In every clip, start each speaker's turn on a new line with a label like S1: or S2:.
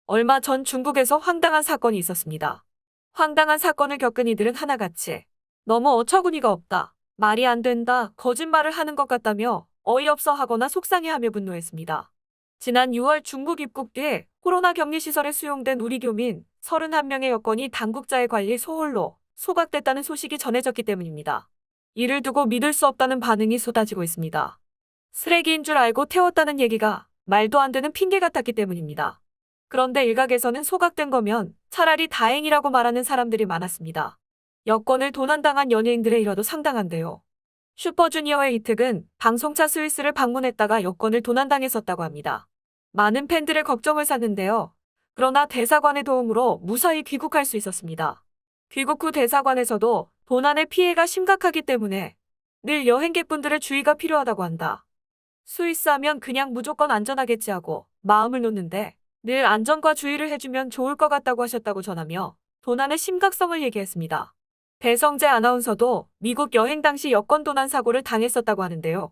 S1: 얼마 전 중국에서 황당한 사건이 있었습니다. 황당한 사건을 겪은 이들은 하나같이 너무 어처구니가 없다, 말이 안 된다, 거짓말을 하는 것 같다며 어이없어 하거나 속상해하며 분노했습니다. 지난 6월 중국 입국 뒤에 코로나 격리시설에 수용된 우리 교민 31명의 여권이 당국자의 관리 소홀로 소각됐다는 소식이 전해졌기 때문입니다. 이를 두고 믿을 수 없다는 반응이 쏟아지고 있습니다. 쓰레기인 줄 알고 태웠다는 얘기가 말도 안 되는 핑계 같았기 때문입니다. 그런데 일각에서는 소각된 거면 차라리 다행이라고 말하는 사람들이 많았습니다. 여권을 도난당한 연예인들의 일화도 상당한데요. 슈퍼주니어의 이특은 방송차 스위스를 방문했다가 여권을 도난당했었다고 합니다. 많은 팬들의 걱정을 샀는데요. 그러나 대사관의 도움으로 무사히 귀국할 수 있었습니다. 귀국 후 대사관에서도 도난의 피해가 심각하기 때문에 늘 여행객분들의 주의가 필요하다고 한다. 스위스 하면 그냥 무조건 안전하겠지 하고 마음을 놓는데 늘 안전과 주의를 해주면 좋을 것 같다고 하셨다고 전하며 도난의 심각성을 얘기했습니다. 배성재 아나운서도 미국 여행 당시 여권 도난 사고를 당했었다고 하는데요.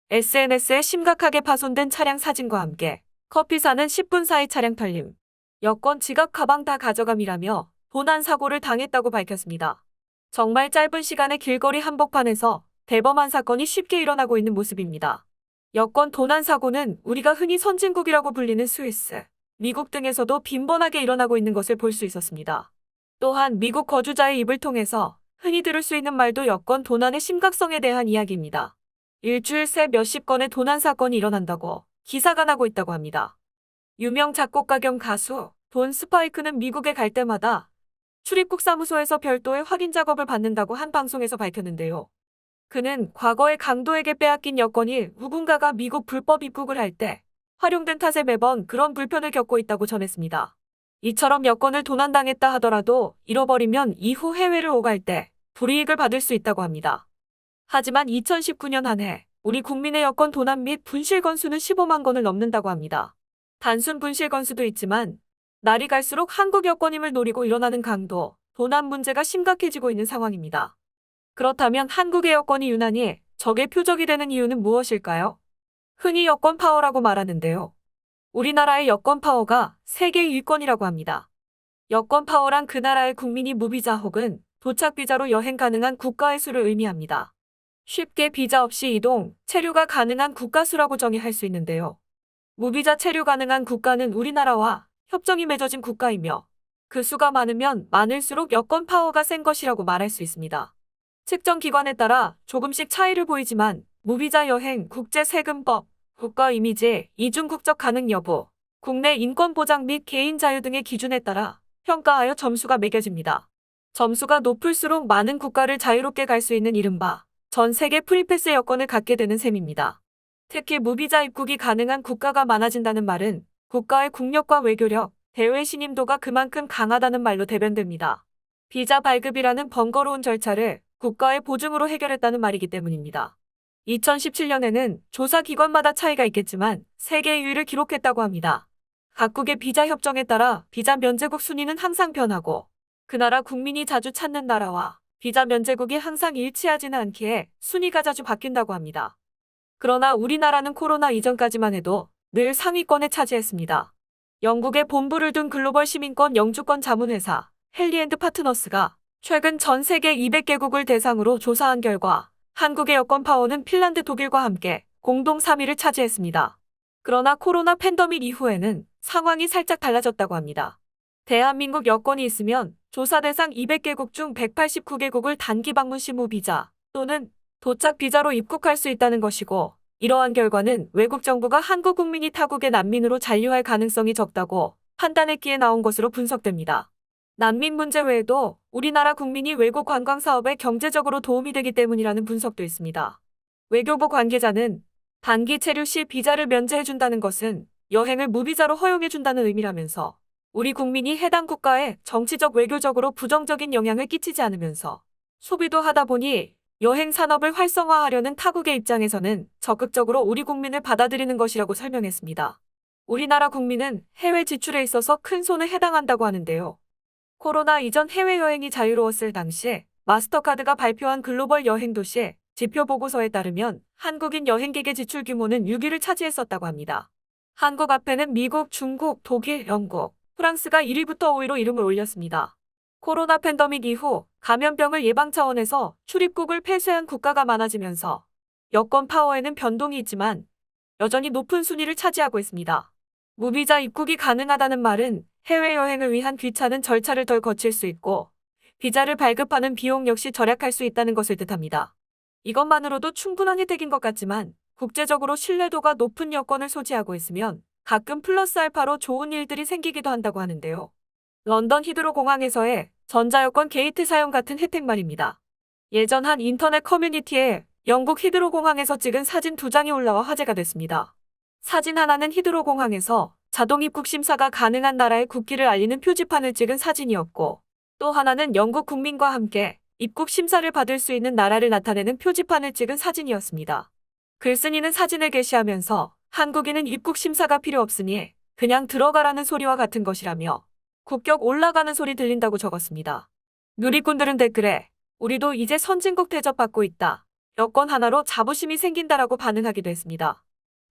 S1: SNS에 심각하게 파손된 차량 사진과 함께 커피 사는 10분 사이 차량 털림, 여권, 지갑, 가방 다 가져감이라며 도난 사고를 당했다고 밝혔습니다. 정말 짧은 시간에 길거리 한복판에서 대범한 사건이 쉽게 일어나고 있는 모습입니다. 여권 도난 사고는 우리가 흔히 선진국이라고 불리는 스위스, 미국 등에서도 빈번하게 일어나고 있는 것을 볼 수 있었습니다. 또한 미국 거주자의 입을 통해서 흔히 들을 수 있는 말도 여권 도난의 심각성에 대한 이야기입니다. 일주일 새 몇십 건의 도난 사건이 일어난다고 기사가 나고 있다고 합니다. 유명 작곡가 겸 가수 돈 스파이크는 미국에 갈 때마다 출입국 사무소에서 별도의 확인 작업을 받는다고 한 방송에서 밝혔는데요. 그는 과거에 강도에게 빼앗긴 여권이 누군가가 미국 불법 입국을 할 때 활용된 탓에 매번 그런 불편을 겪고 있다고 전했습니다. 이처럼 여권을 도난당했다 하더라도 잃어버리면 이후 해외를 오갈 때 불이익을 받을 수 있다고 합니다. 하지만 2019년 한 해 우리 국민의 여권 도난 및 분실 건수는 15만 건을 넘는다고 합니다. 단순 분실 건수도 있지만 날이 갈수록 한국 여권임을 노리고 일어나는 강도, 도난 문제가 심각해지고 있는 상황입니다. 그렇다면 한국의 여권이 유난히 적의 표적이 되는 이유는 무엇일까요? 흔히 여권 파워라고 말하는데요. 우리나라의 여권 파워가 세계 1위권이라고 합니다. 여권 파워란 그 나라의 국민이 무비자 혹은 도착 비자로 여행 가능한 국가의 수를 의미합니다. 쉽게 비자 없이 이동, 체류가 가능한 국가 수라고 정의할 수 있는데요. 무비자 체류 가능한 국가는 우리나라와 협정이 맺어진 국가이며 그 수가 많으면 많을수록 여권 파워가 센 것이라고 말할 수 있습니다. 측정 기관에 따라 조금씩 차이를 보이지만 무비자 여행, 국제세금법, 국가 이미지, 이중 국적 가능 여부, 국내 인권 보장 및 개인 자유 등의 기준에 따라 평가하여 점수가 매겨집니다. 점수가 높을수록 많은 국가를 자유롭게 갈 수 있는 이른바 전 세계 프리패스 여권을 갖게 되는 셈입니다. 특히 무비자 입국이 가능한 국가가 많아진다는 말은 국가의 국력과 외교력, 대외 신임도가 그만큼 강하다는 말로 대변됩니다. 비자 발급이라는 번거로운 절차를 국가의 보증으로 해결했다는 말이기 때문입니다. 2017년에는 조사 기관마다 차이가 있겠지만 세계 2위를 기록했다고 합니다. 각국의 비자 협정에 따라 비자 면제국 순위는 항상 변하고 그 나라 국민이 자주 찾는 나라와 비자 면제국이 항상 일치하지는 않기에 순위가 자주 바뀐다고 합니다. 그러나 우리나라는 코로나 이전까지만 해도 늘 상위권에 차지했습니다. 영국에 본부를 둔 글로벌 시민권 영주권 자문회사 헨리앤드 파트너스가 최근 전 세계 200개국을 대상으로 조사한 결과 한국의 여권 파워는 핀란드, 독일과 함께 공동 3위를 차지했습니다. 그러나 코로나 팬데믹 이후에는 상황이 살짝 달라졌다고 합니다. 대한민국 여권이 있으면 조사 대상 200개국 중 189개국을 단기 방문 시 무비자 또는 도착 비자로 입국할 수 있다는 것이고, 이러한 결과는 외국 정부가 한국 국민이 타국의 난민으로 잔류할 가능성이 적다고 판단했기에 나온 것으로 분석됩니다. 난민 문제 외에도 우리나라 국민이 외국 관광 사업에 경제적으로 도움이 되기 때문이라는 분석도 있습니다. 외교부 관계자는 단기 체류 시 비자를 면제해준다는 것은 여행을 무비자로 허용해준다는 의미라면서 우리 국민이 해당 국가에 정치적 외교적으로 부정적인 영향을 끼치지 않으면서 소비도 하다 보니 여행 산업을 활성화하려는 타국의 입장에서는 적극적으로 우리 국민을 받아들이는 것이라고 설명했습니다. 우리나라 국민은 해외 지출에 있어서 큰 손에 해당한다고 하는데요. 코로나 이전 해외여행이 자유로웠을 당시 마스터카드가 발표한 글로벌 여행 도시 지표 보고서에 따르면 한국인 여행객의 지출 규모는 6위를 차지했었다고 합니다. 한국 앞에는 미국, 중국, 독일, 영국, 프랑스가 1위부터 5위로 이름을 올렸습니다. 코로나 팬데믹 이후 감염병을 예방 차원에서 출입국을 폐쇄한 국가가 많아지면서 여권 파워에는 변동이 있지만 여전히 높은 순위를 차지하고 있습니다. 무비자 입국이 가능하다는 말은 해외여행을 위한 귀찮은 절차를 덜 거칠 수 있고 비자를 발급하는 비용 역시 절약할 수 있다는 것을 뜻합니다. 이것만으로도 충분한 혜택인 것 같지만 국제적으로 신뢰도가 높은 여권을 소지하고 있으면 가끔 플러스 알파로 좋은 일들이 생기기도 한다고 하는데요. 런던 히드로 공항에서의 전자여권 게이트 사용 같은 혜택 말입니다. 예전 한 인터넷 커뮤니티에 영국 히드로 공항에서 찍은 사진 2장이 올라와 화제가 됐습니다. 사진 하나는 히드로 공항에서 자동 입국 심사가 가능한 나라의 국기를 알리는 표지판을 찍은 사진이었고, 또 하나는 영국 국민과 함께 입국 심사를 받을 수 있는 나라를 나타내는 표지판을 찍은 사진이었습니다. 글쓴이는 사진을 게시하면서 한국인은 입국 심사가 필요 없으니 그냥 들어가라는 소리와 같은 것이라며 국격 올라가는 소리 들린다고 적었습니다. 누리꾼들은 댓글에 우리도 이제 선진국 대접받고 있다. 여권 하나로 자부심이 생긴다라고 반응하기도 했습니다.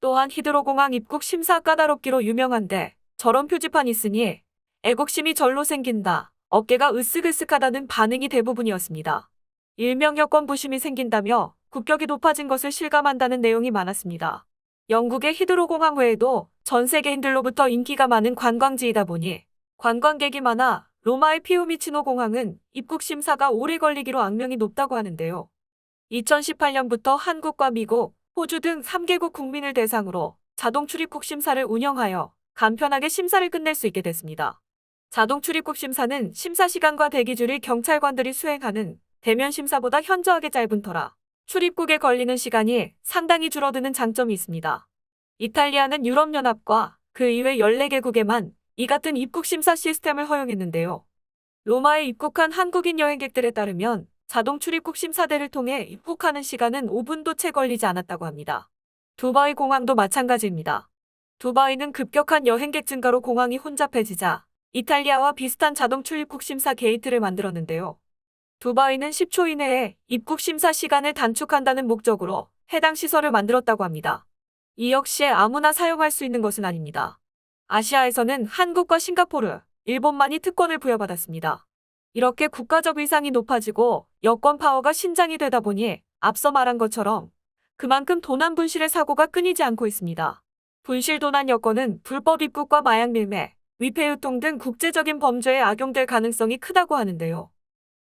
S1: 또한 히드로 공항 입국 심사 까다롭기로 유명한데 저런 표지판 있으니 애국심이 절로 생긴다. 어깨가 으쓱으쓱하다는 반응이 대부분이었습니다. 일명 여권 부심이 생긴다며 국격이 높아진 것을 실감한다는 내용이 많았습니다. 영국의 히드로 공항 외에도 전 세계인들로부터 인기가 많은 관광지이다 보니 관광객이 많아 로마의 피우미치노 공항은 입국 심사가 오래 걸리기로 악명이 높다고 하는데요. 2018년부터 한국과 미국, 호주 등 3개국 국민을 대상으로 자동 출입국 심사를 운영하여 간편하게 심사를 끝낼 수 있게 됐습니다. 자동 출입국 심사는 심사 시간과 대기줄을 경찰관들이 수행하는 대면 심사보다 현저하게 짧은 터라 출입국에 걸리는 시간이 상당히 줄어드는 장점이 있습니다. 이탈리아는 유럽연합과 그 이외 14개국에만 이 같은 입국 심사 시스템을 허용했는데요. 로마에 입국한 한국인 여행객들에 따르면 자동 출입국 심사대를 통해 입국하는 시간은 5분도 채 걸리지 않았다고 합니다. 두바이 공항도 마찬가지입니다. 두바이는 급격한 여행객 증가로 공항이 혼잡해지자 이탈리아와 비슷한 자동 출입국 심사 게이트를 만들었는데요. 두바이는 10초 이내에 입국 심사 시간을 단축한다는 목적으로 해당 시설을 만들었다고 합니다. 이 역시 아무나 사용할 수 있는 것은 아닙니다. 아시아에서는 한국과 싱가포르, 일본만이 특권을 부여받았습니다. 이렇게 국가적 위상이 높아지고 여권 파워가 신장이 되다 보니 앞서 말한 것처럼 그만큼 도난 분실의 사고가 끊이지 않고 있습니다. 분실 도난 여권은 불법 입국과 마약 밀매, 위패 유통 등 국제적인 범죄에 악용될 가능성이 크다고 하는데요.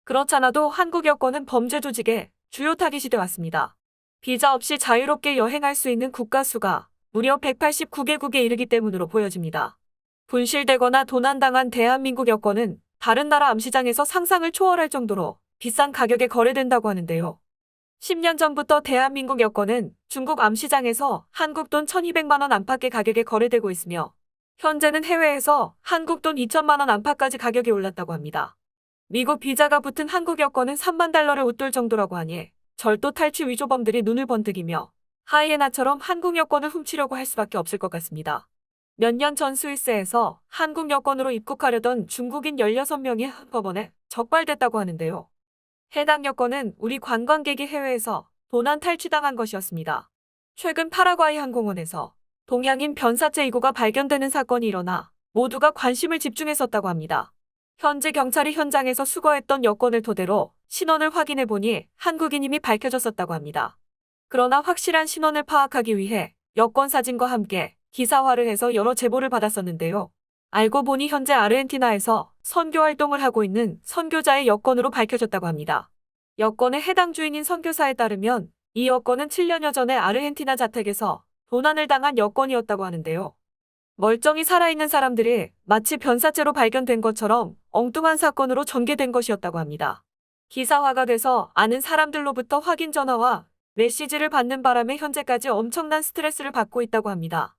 S1: 그렇잖아도 한국 여권은 범죄 조직의 주요 타깃이 되었습니다. 비자 없이 자유롭게 여행할 수 있는 국가 수가 무려 189개국에 이르기 때문으로 보여집니다. 분실되거나 도난당한 대한민국 여권은 다른 나라 암시장에서 상상을 초월할 정도로 비싼 가격에 거래된다고 하는데요. 10년 전부터 대한민국 여권은 중국 암시장에서 한국 돈 1200만 원 안팎의 가격에 거래되고 있으며 현재는 해외에서 한국 돈 2000만 원 안팎까지 가격이 올랐다고 합니다. 미국 비자가 붙은 한국 여권은 3만 달러를 웃돌 정도라고 하니 절도 탈취 위조범들이 눈을 번뜩이며 하이에나처럼 한국 여권을 훔치려고 할 수밖에 없을 것 같습니다. 몇 년 전 스위스에서 한국 여권으로 입국하려던 중국인 16명이 한꺼번에 적발됐다고 하는데요. 해당 여권은 우리 관광객이 해외에서 도난 탈취당한 것이었습니다. 최근 파라과이 항공원에서 동양인 변사체 이고가 발견되는 사건이 일어나 모두가 관심을 집중했었다고 합니다. 현재 경찰이 현장에서 수거했던 여권을 토대로 신원을 확인해보니 한국인임이 밝혀졌었다고 합니다. 그러나 확실한 신원을 파악하기 위해 여권 사진과 함께 기사화를 해서 여러 제보를 받았었는데요. 알고 보니 현재 아르헨티나에서 선교 활동을 하고 있는 선교자의 여권으로 밝혀졌다고 합니다. 여권의 해당 주인인 선교사에 따르면 이 여권은 7년여 전에 아르헨티나 자택에서 도난을 당한 여권이었다고 하는데요. 멀쩡히 살아있는 사람들이 마치 변사체로 발견된 것처럼 엉뚱한 사건으로 전개된 것이었다고 합니다. 기사화가 돼서 아는 사람들로부터 확인 전화와 메시지를 받는 바람에 현재까지 엄청난 스트레스를 받고 있다고 합니다.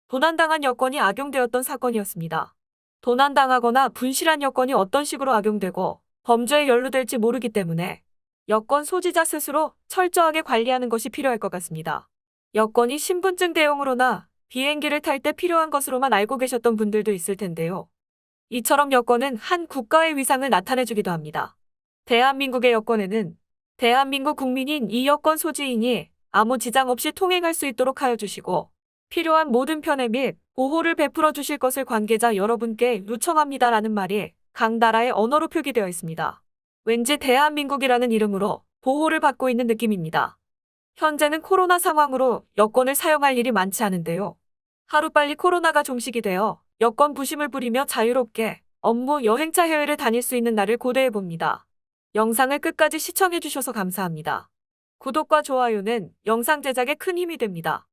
S1: 도난당한 여권이 악용되었던 사건이었습니다. 도난당하거나 분실한 여권이 어떤 식으로 악용되고 범죄에 연루될지 모르기 때문에 여권 소지자 스스로 철저하게 관리하는 것이 필요할 것 같습니다. 여권이 신분증 대용으로나 비행기를 탈 때 필요한 것으로만 알고 계셨던 분들도 있을 텐데요. 이처럼 여권은 한 국가의 위상을 나타내주기도 합니다. 대한민국의 여권에는 대한민국 국민인 이 여권 소지인이 아무 지장 없이 통행할 수 있도록 하여 주시고 필요한 모든 편의 및 보호를 베풀어 주실 것을 관계자 여러분께 요청합니다라는 말이 강나라의 언어로 표기되어 있습니다. 왠지 대한민국이라는 이름으로 보호를 받고 있는 느낌입니다. 현재는 코로나 상황으로 여권을 사용할 일이 많지 않은데요. 하루빨리 코로나가 종식이 되어 여권 부심을 부리며 자유롭게 업무, 여행차 해외를 다닐 수 있는 날을 고대해 봅니다. 영상을 끝까지 시청해 주셔서 감사합니다. 구독과 좋아요는 영상 제작에 큰 힘이 됩니다.